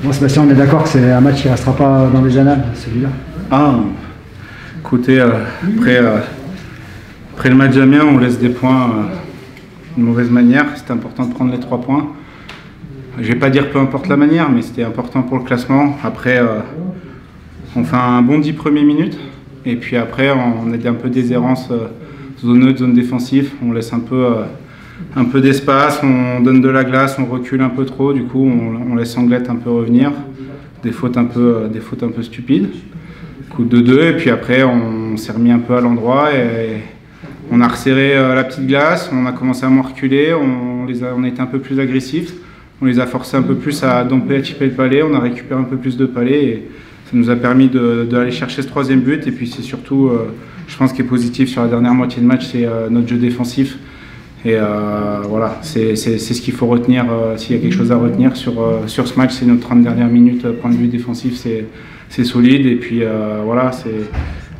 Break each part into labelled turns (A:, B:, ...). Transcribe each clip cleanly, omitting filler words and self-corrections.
A: Bon, Sébastien, on est d'accord que c'est un match qui ne restera pas dans les annales, celui-là.
B: Ah, écoutez, après le match d'Amiens, on laisse des points d'une mauvaise manière. C'était important de prendre les 3 points. Je ne vais pas dire peu importe la manière, mais c'était important pour le classement. Après, on fait un bon 10 premières minutes. Et puis après, on a un peu des errances, zone neutre, zone défensive. On laisse un peu d'espace, on donne de la glace, on recule un peu trop. Du coup, on laisse Anglette un peu revenir. Des fautes un peu stupides. Coup de 2, et puis après, on s'est remis un peu à l'endroit. Et on a resserré la petite glace, on a commencé à moins reculer, on a été un peu plus agressifs, on les a forcés un peu plus à domper, à chipper le palais, on a récupéré un peu plus de palais et ça nous a permis d'aller chercher ce 3e but. Et puis c'est surtout, je pense, ce qui est positif sur la dernière moitié de match, c'est notre jeu défensif. Et voilà, c'est ce qu'il faut retenir, s'il y a quelque chose à retenir sur ce match, c'est nos 30 dernières minutes, point de vue défensif, c'est solide. Et puis voilà,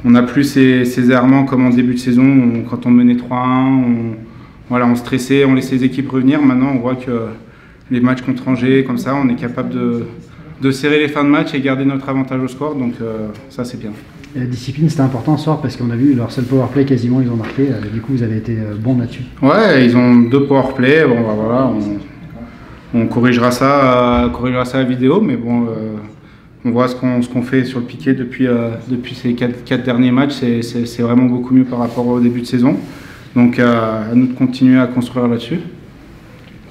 B: on n'a plus ces errements comme en début de saison, quand on menait 3-1, on stressait, on laissait les équipes revenir. Maintenant, on voit que les matchs contre Angers, comme ça, on est capable de serrer les fins de match et garder notre avantage au score. Donc ça, c'est bien.
A: Et la discipline, c'était important ce soir parce qu'on a vu leur seul powerplay quasiment, ils ont marqué. Du coup, vous avez été bon là-dessus.
B: Ouais, ils ont 2 powerplays. Bon, bah, voilà, on corrigera ça à la vidéo, mais bon. On voit ce qu'on fait sur le piqué depuis ces 4 derniers matchs, c'est vraiment beaucoup mieux par rapport au début de saison. Donc à nous de continuer à construire là-dessus.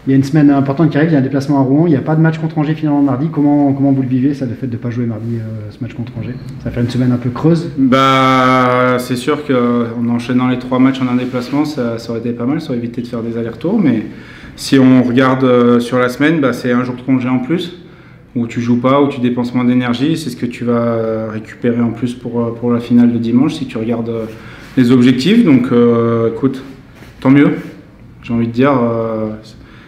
A: Il y a une semaine importante qui arrive, il y a un déplacement à Rouen, il n'y a pas de match contre Angers finalement mardi. Comment vous le vivez, ça, le fait de ne pas jouer mardi ce match contre Angers? Ça fait une semaine un peu creuse.
B: Bah, c'est sûr qu'en enchaînant les 3 matchs en un déplacement, ça aurait été pas mal, ça aurait évité de faire des allers-retours. Mais si on regarde sur la semaine, bah, c'est un jour de congé en plus, où tu joues pas, où tu dépenses moins d'énergie. C'est ce que tu vas récupérer en plus pour la finale de dimanche, si tu regardes les objectifs. Donc écoute, tant mieux, j'ai envie de dire.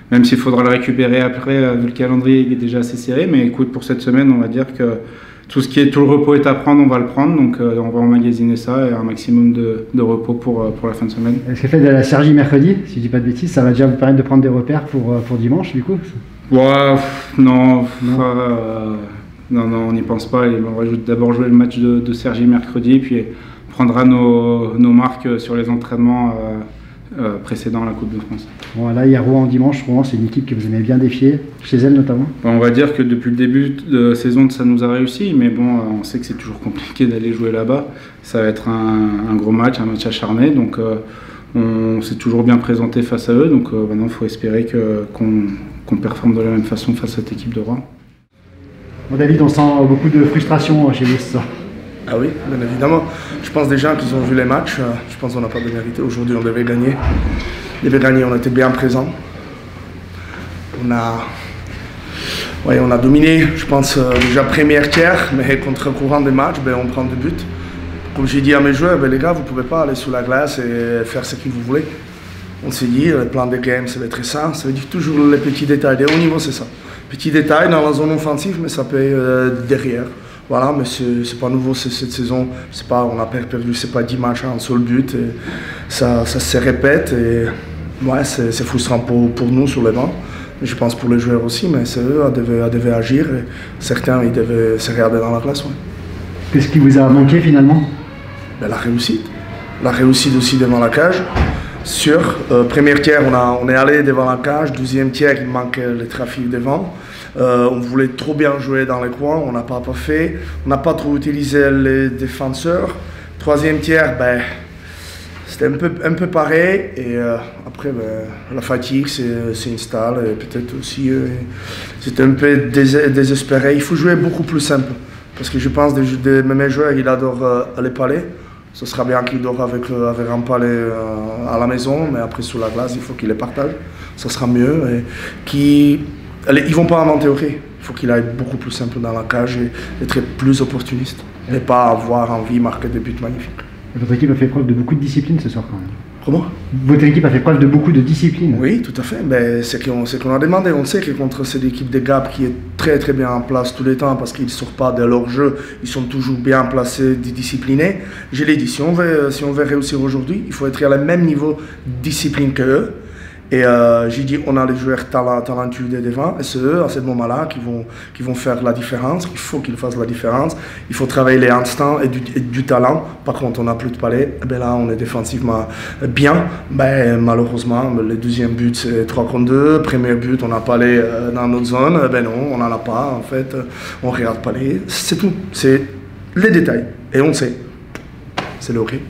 B: Même s'il faudra le récupérer après, vu le calendrier il est déjà assez serré. Mais écoute, pour cette semaine, on va dire que tout le repos est à prendre, on va le prendre. Donc on va emmagasiner ça et un maximum de repos pour la fin de semaine.
A: Est-ce que fait de la Sergi mercredi, si je dis pas de bêtises, ça va déjà vous permettre de prendre des repères pour dimanche du coup?
B: Ouais, non, on n'y pense pas. On va d'abord jouer le match de Sergi mercredi, puis on prendra nos marques sur les entraînements précédents à la Coupe de France.
A: Bon, là, il y a Rouen dimanche. Rouen, c'est une équipe que vous aimez bien défier, chez elle notamment.
B: On va dire que depuis le début de saison, ça nous a réussi, mais bon, on sait que c'est toujours compliqué d'aller jouer là-bas. Ça va être un gros match, un match acharné, donc on s'est toujours bien présenté face à eux. Donc maintenant, il faut espérer qu'on performe de la même façon face à cette équipe de Rouen.
A: Bon, David, on sent beaucoup de frustration chez vous ce soir.
C: Ah oui, bien évidemment. Je pense déjà qu'ils ont vu les matchs. Je pense qu'on n'a pas de mérité. Aujourd'hui, on devait gagner. On était bien présents. On a dominé, je pense, déjà première tiers, mais contre le courant des matchs, on prend 2 buts. Comme j'ai dit à mes joueurs, les gars, vous ne pouvez pas aller sous la glace et faire ce que vous voulez. On s'est dit, le plan de game, ça va être ça. Ça veut dire toujours les petits détails. Des hauts niveaux, c'est ça. Petits détails dans la zone offensive, mais ça paye derrière. Voilà, mais c'est pas nouveau cette saison. On a perdu, c'est pas 10 matchs à un seul but. Et ça se répète. Et ouais, c'est frustrant pour nous sur les bancs. Je pense pour les joueurs aussi, mais c'est eux qui devaient agir. Et certains, ils devaient se regarder dans la classe. Ouais.
A: Qu'est-ce qui vous a manqué finalement?
C: La réussite. La réussite aussi devant la cage. Première tiers, on est allé devant la cage. 12e tiers, il manquait le trafic devant. On voulait trop bien jouer dans les coins, on n'a pas fait. On n'a pas trop utilisé les défenseurs. 3e tiers, c'était un peu pareil. Et après, la fatigue s'installe. Et peut-être aussi, c'était un peu désespéré. Il faut jouer beaucoup plus simple. Parce que je pense que mes joueurs, ils adorent les palais. Ce sera bien qu'ils dorment avec un palais à la maison, mais après sur la glace, il faut qu'ils les partagent. Ça sera mieux. Ils ne vont pas en théorie. Il faut qu'il aille beaucoup plus simple dans la cage et être plus opportuniste. Et pas avoir envie de marquer des buts magnifiques.
A: Votre équipe a fait preuve de beaucoup de discipline ce soir quand même.
C: Comment?
A: Votre équipe a fait preuve de beaucoup de discipline.
C: Oui, tout à fait. C'est ce qu'on a demandé. On sait que contre cette équipe de Gap qui est très très bien en place tous les temps parce qu'ils ne sortent pas de leur jeu, ils sont toujours bien placés, disciplinés. Je l'ai dit, si on veut réussir aujourd'hui, il faut être à le même niveau de discipline qu'eux. Et j'ai dit, on a les joueurs talentueux des devant, et c'est eux, à ce moment-là, qui vont faire la différence. Il faut qu'ils fassent la différence. Il faut travailler les instants et du talent. Par contre, on n'a plus de palais. Ben là, on est défensivement bien. Ben, malheureusement, le deuxième but, c'est 3 contre 2. Premier but, on a palais dans notre zone. Ben non, on n'en a pas. En fait, on regarde palais. C'est tout. C'est les détails. Et on sait. C'est le hockey.